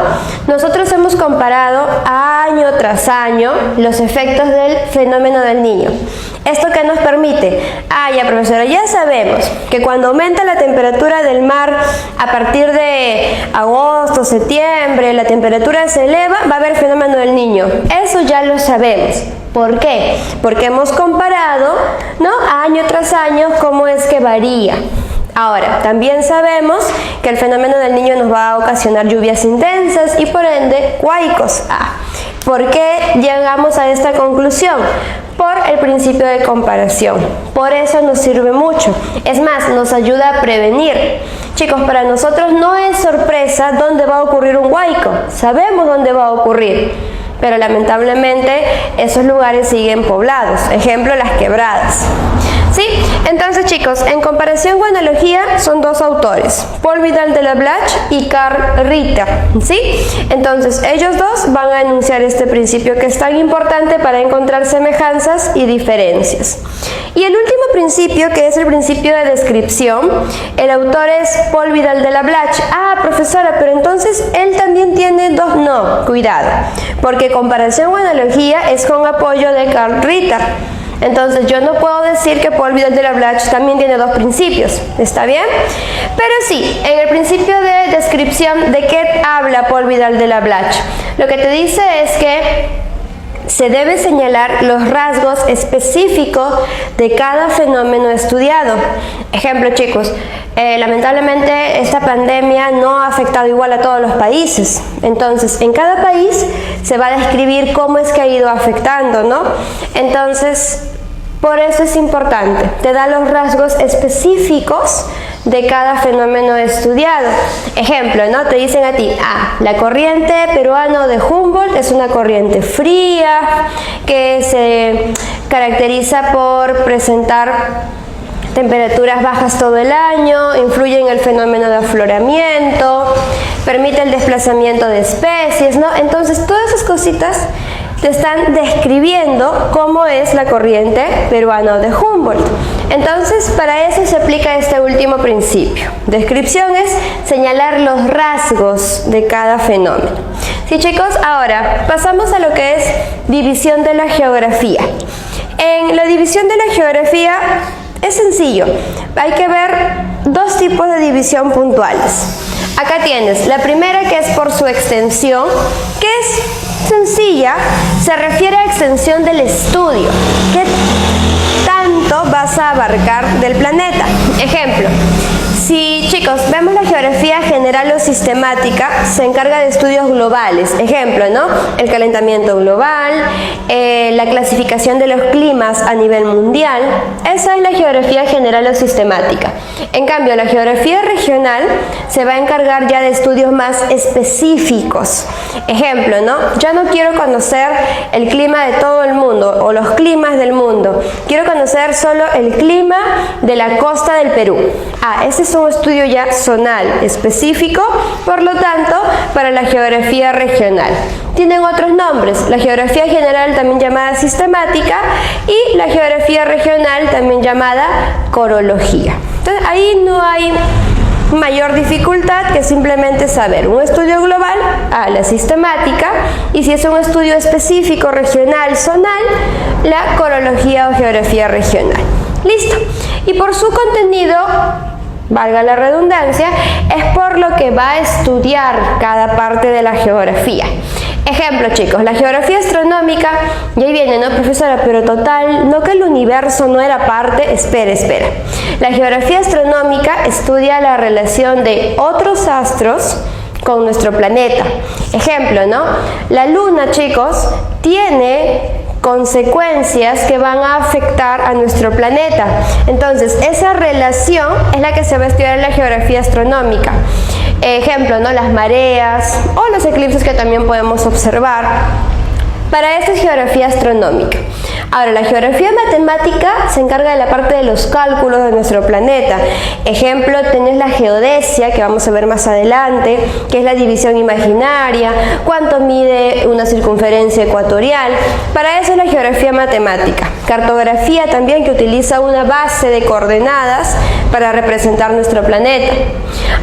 Nosotros hemos comparado año tras año los efectos del fenómeno del Niño. ¿Esto qué nos permite? Ya, profesora, ya sabemos que cuando aumenta la temperatura del mar a partir de agosto, septiembre, la temperatura se eleva, va a haber fenómeno del Niño. Eso ya lo sabemos. ¿Por qué? Porque hemos comparado, ¿no? Año tras año cómo es que varía. Ahora, también sabemos que el fenómeno del Niño nos va a ocasionar lluvias intensas y por ende huaicos. ¿Por qué llegamos a esta conclusión? Por el principio de comparación. Por eso nos sirve mucho. Es más, nos ayuda a prevenir. Chicos, para nosotros no es sorpresa dónde va a ocurrir un huaico. Sabemos dónde va a ocurrir, pero lamentablemente esos lugares siguen poblados. Ejemplo, las quebradas. ¿Sí? Entonces, chicos, en comparación o analogía son dos autores, Paul Vidal de la Blache y Carl Ritter. ¿Sí? Entonces, ellos dos van a enunciar este principio que es tan importante para encontrar semejanzas y diferencias. Y el último principio, que es el principio de descripción, el autor es Paul Vidal de la Blache. Profesora, pero entonces él también tiene dos. No, cuidado, porque comparación o analogía es con apoyo de Carl Ritter. Entonces yo no puedo decir que Paul Vidal de la Blache también tiene dos principios, ¿está bien? Pero sí, en el principio de descripción, ¿de qué habla Paul Vidal de la Blache? Lo que te dice es que se debe señalar los rasgos específicos de cada fenómeno estudiado. Ejemplo, chicos, lamentablemente esta pandemia no ha afectado igual a todos los países. Entonces, en cada país se va a describir cómo es que ha ido afectando, ¿no? Entonces, por eso es importante. Te da los rasgos específicos de cada fenómeno estudiado. Ejemplo, ¿no? Te dicen a ti, la corriente peruana de Humboldt es una corriente fría que se caracteriza por presentar temperaturas bajas todo el año, influye en el fenómeno de afloramiento, permite el desplazamiento de especies, ¿no? Entonces, todas esas cositas te están describiendo cómo es la corriente peruana de Humboldt. Entonces, para eso se aplica este último principio. Descripción es señalar los rasgos de cada fenómeno. Sí, chicos, ahora pasamos a lo que es división de la geografía. En la división de la geografía es sencillo. Hay que ver dos tipos de división puntuales. Acá tienes la primera, que es por su extensión, que es sencilla, se refiere a extensión del estudio. ¿Qué tanto vas a abarcar del planeta? Ejemplo, si, chicos, vemos la geografía general o sistemática, se encarga de estudios globales. Ejemplo, ¿no? El calentamiento global, la clasificación de los climas a nivel mundial. Esa es la geografía general o sistemática. En cambio, la geografía regional se va a encargar ya de estudios más específicos. Ejemplo, ¿no? Ya no quiero conocer el clima de todo el mundo o los climas del mundo. Quiero conocer solo el clima de la costa del Perú. Ese es un estudio ya zonal específico, por lo tanto, para la geografía regional. Tienen otros nombres, la geografía general también llamada sistemática y la geografía regional también llamada corología. Entonces, ahí no hay mayor dificultad que simplemente saber un estudio global a la sistemática, y si es un estudio específico regional zonal, la corología o geografía regional. Listo. Y por su contenido, valga la redundancia, es por lo que va a estudiar cada parte de la geografía. Ejemplo, chicos, la geografía astronómica, y ahí viene, ¿no, profesora? Pero total, ¿no que el universo no era parte? Espera. La geografía astronómica estudia la relación de otros astros con nuestro planeta. Ejemplo, ¿no? La luna, chicos, tiene consecuencias que van a afectar a nuestro planeta. Entonces, esa relación es la que se va a estudiar en la geografía astronómica. Ejemplo, ¿no? Las mareas o los eclipses que también podemos observar. Para esto es geografía astronómica. Ahora, la geografía matemática se encarga de la parte de los cálculos de nuestro planeta. Ejemplo, tenés la geodesia, que vamos a ver más adelante, que es la división imaginaria, cuánto mide una circunferencia ecuatorial. Para eso es la geografía matemática. Cartografía también, que utiliza una base de coordenadas para representar nuestro planeta.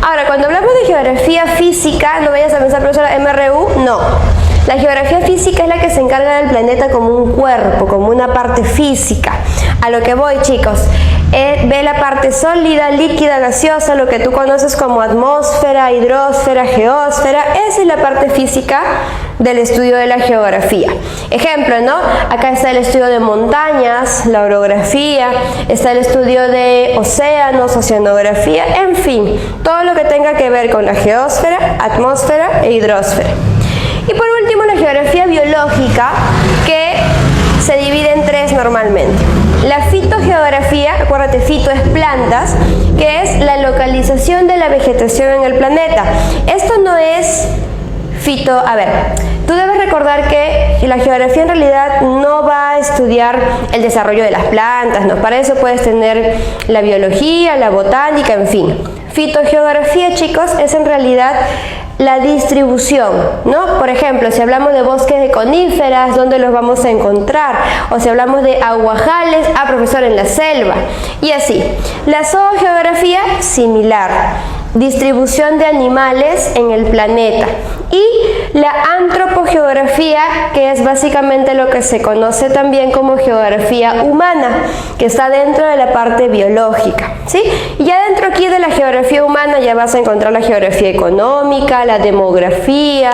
Ahora, cuando hablamos de geografía física, no vayas a pensar, profesora, MRU, no. La geografía física es la que se encarga del planeta como un cuerpo, como una parte física. A lo que voy, chicos, ve la parte sólida, líquida, gaseosa, lo que tú conoces como atmósfera, hidrosfera, geósfera. Esa es la parte física del estudio de la geografía. Ejemplo, ¿no? Acá está el estudio de montañas, la orografía, está el estudio de océanos, oceanografía, en fin, todo lo que tenga que ver con la geósfera, atmósfera e hidrosfera. Y por último, la geografía biológica, que se divide en tres normalmente. La fitogeografía, acuérdate, fito es plantas, que es la localización de la vegetación en el planeta. Esto no es fito, tú debes recordar que la geografía en realidad no va a estudiar el desarrollo de las plantas, ¿no? Para eso puedes tener la biología, la botánica, en fin. Fitogeografía, chicos, es en realidad la distribución, ¿no? Por ejemplo, si hablamos de bosques de coníferas, ¿dónde los vamos a encontrar? O si hablamos de aguajales, profesor, en la selva. Y así. La zoogeografía, similar. Distribución de animales en el planeta. Y la antropogeografía, que es básicamente lo que se conoce también como geografía humana, que está dentro de la parte biológica, ¿sí? Y ya dentro aquí de la geografía humana ya vas a encontrar la geografía económica, la demografía,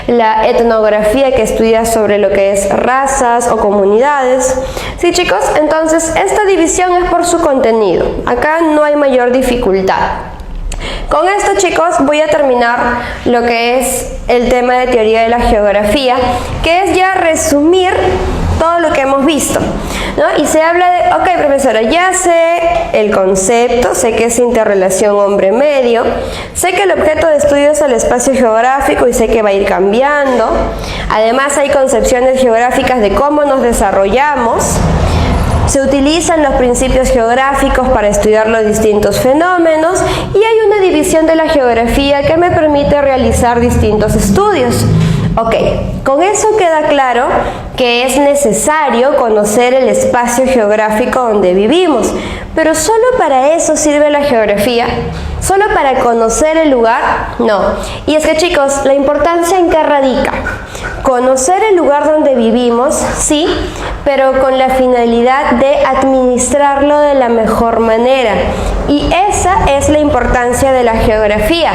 la etnografía, que estudia sobre lo que es razas o comunidades. ¿Sí, chicos? Entonces, esta división es por su contenido. Acá no hay mayor dificultad. Con esto, chicos, voy a terminar lo que es el tema de teoría de la geografía, que es ya resumir todo lo que hemos visto, ¿no? Y se habla de, ok, profesora, ya sé el concepto, sé que es interrelación hombre-medio, sé que el objeto de estudio es el espacio geográfico y sé que va a ir cambiando. Además, hay concepciones geográficas de cómo nos desarrollamos. Se utilizan los principios geográficos para estudiar los distintos fenómenos y hay una división de la geografía que me permite realizar distintos estudios. Ok, con eso queda claro que es necesario conocer el espacio geográfico donde vivimos, pero ¿solo para eso sirve la geografía? ¿Solo para conocer el lugar? No. Y es que, chicos, la importancia en qué radica. Conocer el lugar donde vivimos, sí, pero con la finalidad de administrarlo de la mejor manera. Y esa es la importancia de la geografía.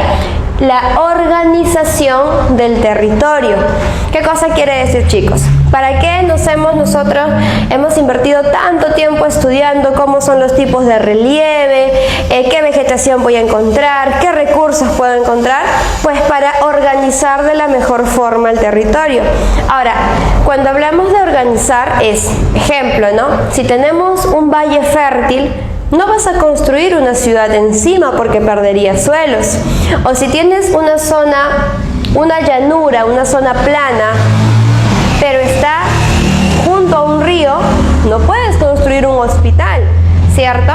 La organización del territorio. ¿Qué cosa quiere decir, chicos? ¿Para qué nosotros hemos invertido tanto tiempo estudiando cómo son los tipos de relieve, qué vegetación voy a encontrar, qué recursos puedo encontrar? Pues para organizar de la mejor forma el territorio. Ahora, cuando hablamos de organizar es, ejemplo, ¿no? Si tenemos un valle fértil, no vas a construir una ciudad encima porque perderías suelos. O si tienes una zona, una llanura, una zona plana, pero está junto a un río, no puedes construir un hospital, ¿cierto?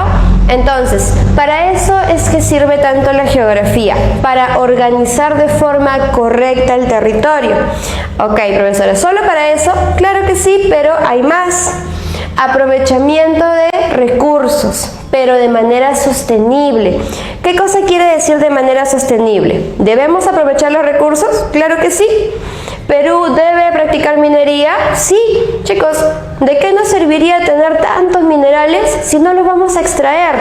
Entonces, para eso es que sirve tanto la geografía, para organizar de forma correcta el territorio. Ok, profesora, ¿solo para eso? Claro que sí, pero hay más. Aprovechamiento de recursos, pero de manera sostenible. ¿Qué cosa quiere decir de manera sostenible? ¿Debemos aprovechar los recursos? Claro que sí. ¿Perú debe practicar minería? Sí. Chicos, ¿de qué nos serviría tener tantos minerales si no los vamos a extraer?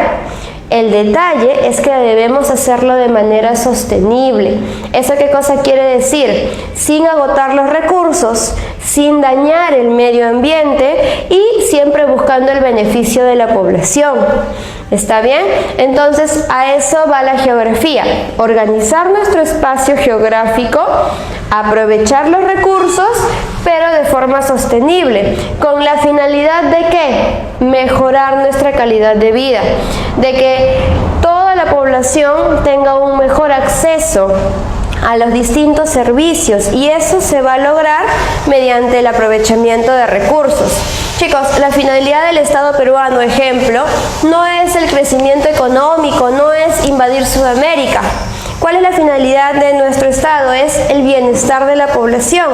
El detalle es que debemos hacerlo de manera sostenible. ¿Eso qué cosa quiere decir? Sin agotar los recursos, sin dañar el medio ambiente y siempre buscando el beneficio de la población. ¿Está bien? Entonces, a eso va la geografía. Organizar nuestro espacio geográfico, aprovechar los recursos, pero de forma sostenible. ¿Con la finalidad de qué? Mejorar nuestra calidad de vida. De que toda la población tenga un mejor acceso a los distintos servicios y eso se va a lograr mediante el aprovechamiento de recursos. Chicos, la finalidad del Estado peruano, ejemplo, no es el crecimiento económico, no es invadir Sudamérica. ¿Cuál es la finalidad de nuestro Estado? Es el bienestar de la población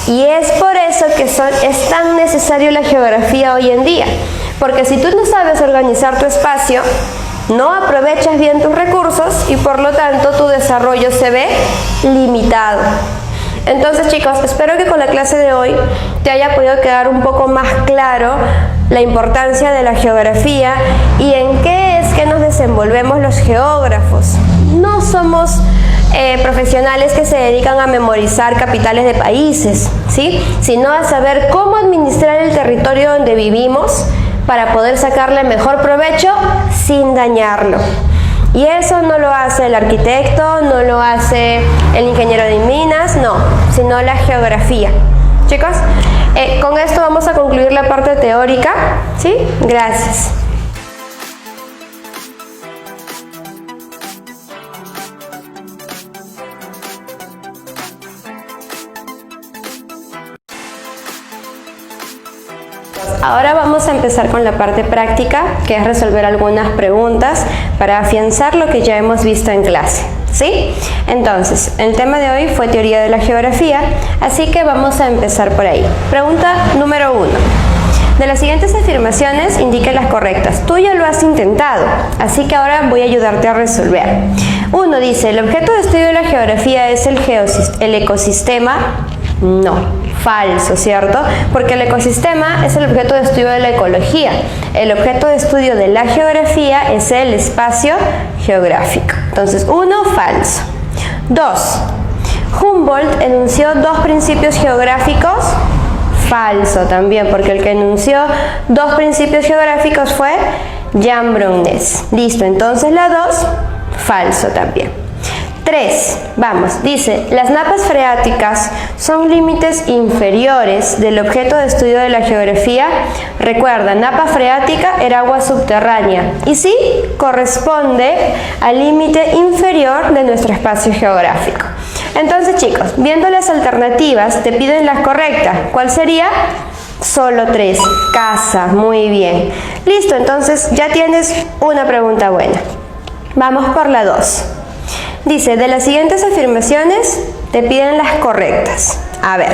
y es por eso que es tan necesario la geografía hoy en día, porque si tú no sabes organizar tu espacio, no aprovechas bien tus recursos y por lo tanto tu desarrollo se ve limitado. Entonces, chicos, espero que con la clase de hoy te haya podido quedar un poco más claro la importancia de la geografía y en qué es que nos desenvolvemos los geógrafos. No somos profesionales que se dedican a memorizar capitales de países, ¿sí? Sino a saber cómo administrar el territorio donde vivimos para poder sacarle mejor provecho sin dañarlo. Y eso no lo hace el arquitecto, no lo hace el ingeniero de minas, no, sino la geografía. Chicos, con esto vamos a concluir la parte teórica, ¿sí? Gracias. Ahora vamos a empezar con la parte práctica, que es resolver algunas preguntas para afianzar lo que ya hemos visto en clase, ¿sí? Entonces, el tema de hoy fue teoría de la geografía, así que vamos a empezar por ahí. Pregunta número 1. De las siguientes afirmaciones, indique las correctas. Tú ya lo has intentado, así que ahora voy a ayudarte a resolver. 1 dice, ¿el objeto de estudio de la geografía es el ecosistema? No, falso, ¿cierto? Porque el ecosistema es el objeto de estudio de la ecología. El objeto de estudio de la geografía es el espacio geográfico. Entonces, 1, falso. 2, Humboldt enunció 2 principios geográficos. Falso también, porque el que enunció 2 principios geográficos fue Jan Brugnès. Listo, entonces la 2, falso también. 3, vamos, dice, las napas freáticas son límites inferiores del objeto de estudio de la geografía. Recuerda, napa freática era agua subterránea y sí, corresponde al límite inferior de nuestro espacio geográfico. Entonces, chicos, viendo las alternativas, te piden las correctas. ¿Cuál sería? Solo 3. Casa, muy bien. Listo, entonces ya tienes una pregunta buena. Vamos por la 2. Dice, de las siguientes afirmaciones te piden las correctas. A ver,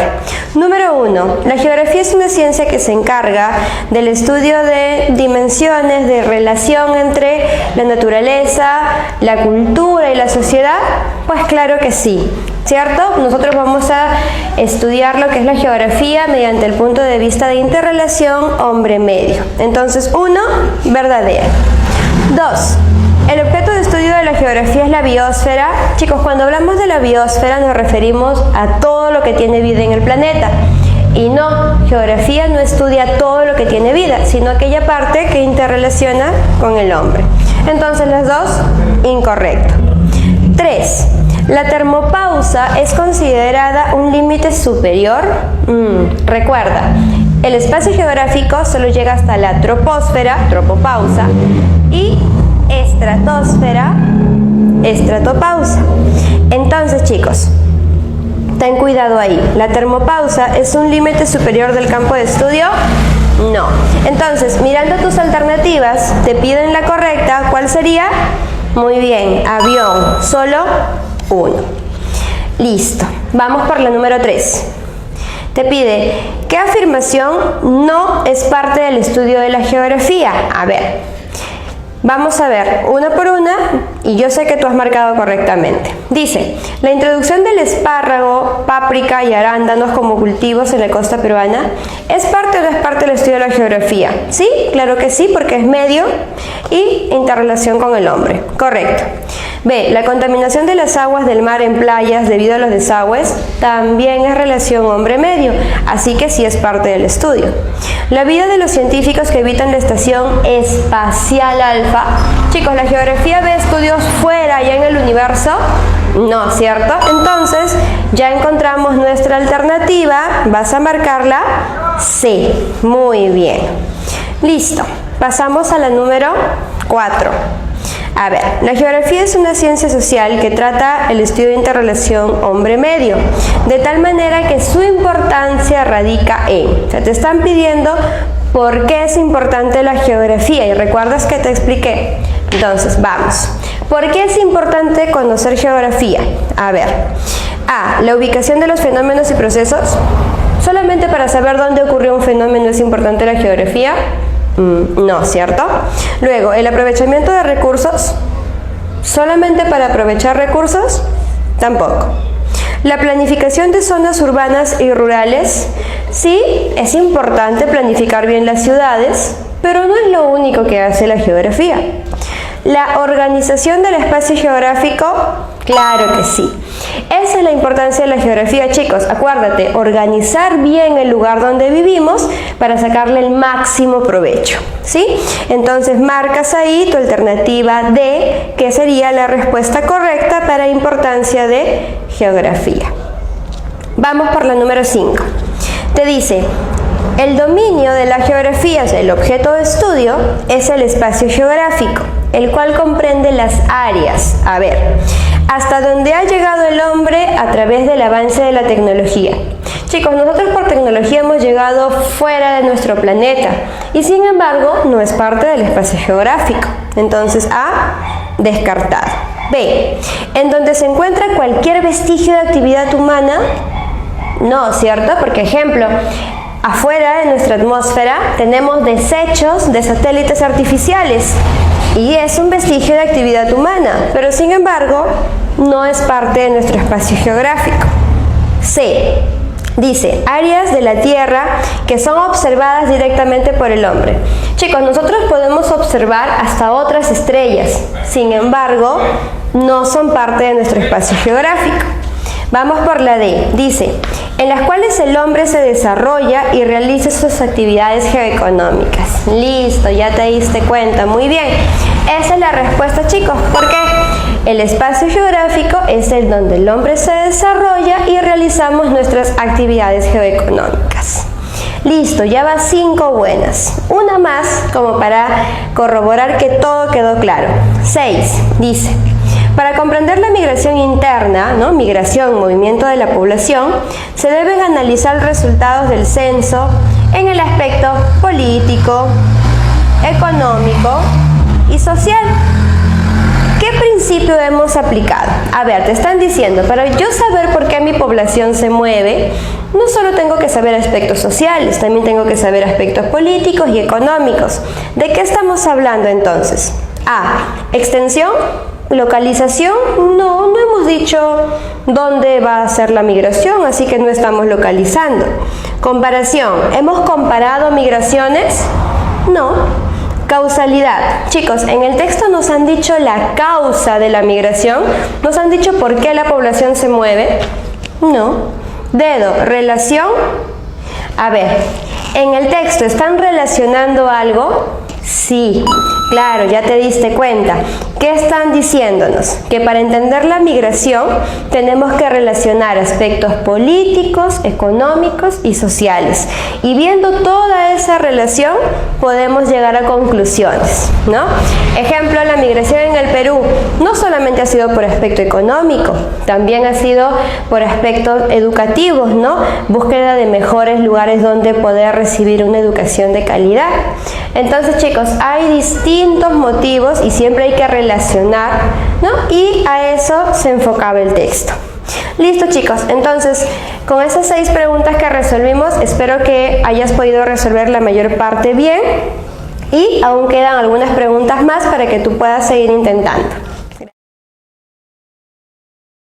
número 1, la geografía es una ciencia que se encarga del estudio de dimensiones, de relación entre la naturaleza, la cultura y la sociedad. Pues claro que sí, ¿cierto? Nosotros vamos a estudiar lo que es la geografía mediante el punto de vista de interrelación hombre-medio. Entonces, 1, verdadera. 2, el objeto de estudio de la geografía es la biosfera. Chicos, cuando hablamos de la biosfera nos referimos a todo lo que tiene vida en el planeta. Y no, geografía no estudia todo lo que tiene vida, sino aquella parte que interrelaciona con el hombre. Entonces las 2, incorrecto. 3, la termopausa es considerada un límite superior. Recuerda, el espacio geográfico solo llega hasta la troposfera, tropopausa, y estratosfera, estratopausa. Entonces, chicos, ten cuidado ahí. ¿La termopausa es un límite superior del campo de estudio? No. Entonces, mirando tus alternativas, te piden la correcta. ¿Cuál sería? Muy bien, avión, solo 1. Listo. Vamos por la número 3. Te pide, ¿qué afirmación no es parte del estudio de la geografía? A ver. Vamos a ver una por una y yo sé que tú has marcado correctamente. Dice, la introducción del espárrago, páprica y arándanos como cultivos en la costa peruana, ¿es parte o no es parte del estudio de la geografía? Sí, claro que sí, porque es medio y interrelación con el hombre. Correcto. B, la contaminación de las aguas del mar en playas debido a los desagües también es relación hombre-medio, así que sí es parte del estudio. La vida de los científicos que habitan la estación espacial alfa. Chicos, ¿la geografía ve estudios fuera, allá en el universo? No, ¿cierto? Entonces, ya encontramos nuestra alternativa. Vas a marcarla C. Muy bien. Listo. Pasamos a la número 4. A ver, la geografía es una ciencia social que trata el estudio de interrelación hombre-medio, de tal manera que su importancia radica en, o sea, te están pidiendo por qué es importante la geografía, y recuerdas que te expliqué. Entonces, vamos. ¿Por qué es importante conocer geografía? A ver, A, la ubicación de los fenómenos y procesos. ¿Solamente para saber dónde ocurrió un fenómeno es importante la geografía? No, ¿cierto? Luego, el aprovechamiento de recursos. ¿Solamente para aprovechar recursos? Tampoco. La planificación de zonas urbanas y rurales. Sí, es importante planificar bien las ciudades, pero no es lo único que hace la geografía. La organización del espacio geográfico, claro que sí. Esa es la importancia de la geografía, chicos. Acuérdate, organizar bien el lugar donde vivimos para sacarle el máximo provecho, ¿sí? Entonces marcas ahí tu alternativa D, que sería la respuesta correcta para importancia de geografía. Vamos por la número 5. Te dice, el dominio de la geografía, o sea, el objeto de estudio, es el espacio geográfico, el cual comprende las áreas. A ver, hasta donde ha llegado el hombre a través del avance de la tecnología. Chicos, nosotros por tecnología hemos llegado fuera de nuestro planeta y sin embargo no es parte del espacio geográfico. Entonces A, descartado. B, en donde se encuentra cualquier vestigio de actividad humana. No, ¿cierto? Porque ejemplo, afuera de nuestra atmósfera tenemos desechos de satélites artificiales y es un vestigio de actividad humana, pero sin embargo no es parte de nuestro espacio geográfico. C, dice, áreas de la Tierra que son observadas directamente por el hombre. Chicos, nosotros podemos observar hasta otras estrellas, sin embargo no son parte de nuestro espacio geográfico. Vamos por la D, dice, en las cuales el hombre se desarrolla y realiza sus actividades geoeconómicas. Listo, ya te diste cuenta, muy bien. Esa es la respuesta, chicos. ¿Por qué? El espacio geográfico es el donde el hombre se desarrolla y realizamos nuestras actividades geoeconómicas. Listo, ya va 5 buenas. Una más como para corroborar que todo quedó claro. 6, dice, para comprender la migración interna, ¿no? Migración, movimiento de la población, se deben analizar resultados del censo en el aspecto político, económico y social. ¿Qué principio hemos aplicado? A ver, te están diciendo, para yo saber por qué mi población se mueve, no solo tengo que saber aspectos sociales, también tengo que saber aspectos políticos y económicos. ¿De qué estamos hablando entonces? A, extensión, localización, no hemos dicho dónde va a ser la migración, así que no estamos localizando. Comparación, ¿hemos comparado migraciones? No. Causalidad. Chicos, en el texto nos han dicho la causa de la migración, nos han dicho por qué la población se mueve. No. Dedo, relación. A ver, ¿en el texto están relacionando algo? Sí, claro, ya te diste cuenta. ¿Qué están diciéndonos? Que para entender la migración tenemos que relacionar aspectos políticos, económicos y sociales. Y viendo toda esa relación podemos llegar a conclusiones, ¿no? Ejemplo, la migración en el Perú no solamente ha sido por aspecto económico, también ha sido por aspectos educativos, ¿no? Búsqueda de mejores lugares donde poder recibir una educación de calidad. Entonces, chicos, hay distintos motivos y siempre hay que relacionar, ¿no? Y a eso se enfocaba el texto. Listo, chicos, entonces con esas 6 preguntas que resolvimos, espero que hayas podido resolver la mayor parte bien y aún quedan algunas preguntas más para que tú puedas seguir intentando.